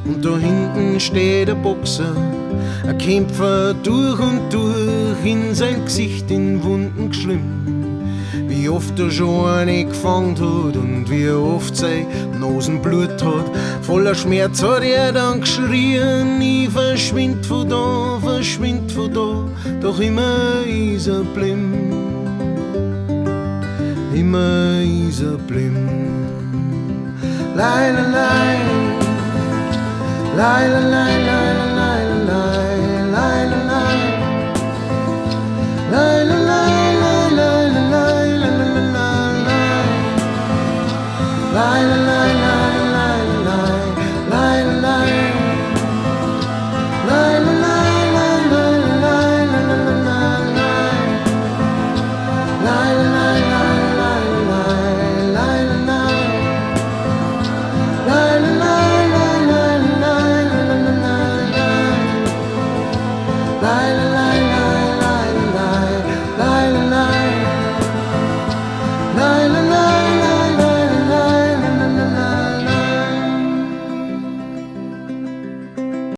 Und da hinten steht ein Boxer, ein Kämpfer durch und durch, in sein Gesicht in Wunden geschlimmt. Wie oft er schon eine gefangen hat und wie oft sein Nasenblut hat. Voller Schmerz hat er dann geschrien, ich verschwind von da, doch immer ist er blind. Immer ist er blind. Lai, la, lai. Lai, la, lai, lai, lai, lai, lai, la, lai. Lai, la, lai, lai, lai, lai, lai, lai, lai. Lai, la, lai, lai, lai, lai, lai, la, lai. Lai, la, lai, lai, lai, lai, lai, lai, lai. Lai, la, lai, lai, lai, lai, lai, lai. Lai, la, lai, lai, lai, lai, lai, lai, lai. Lai, la, lai.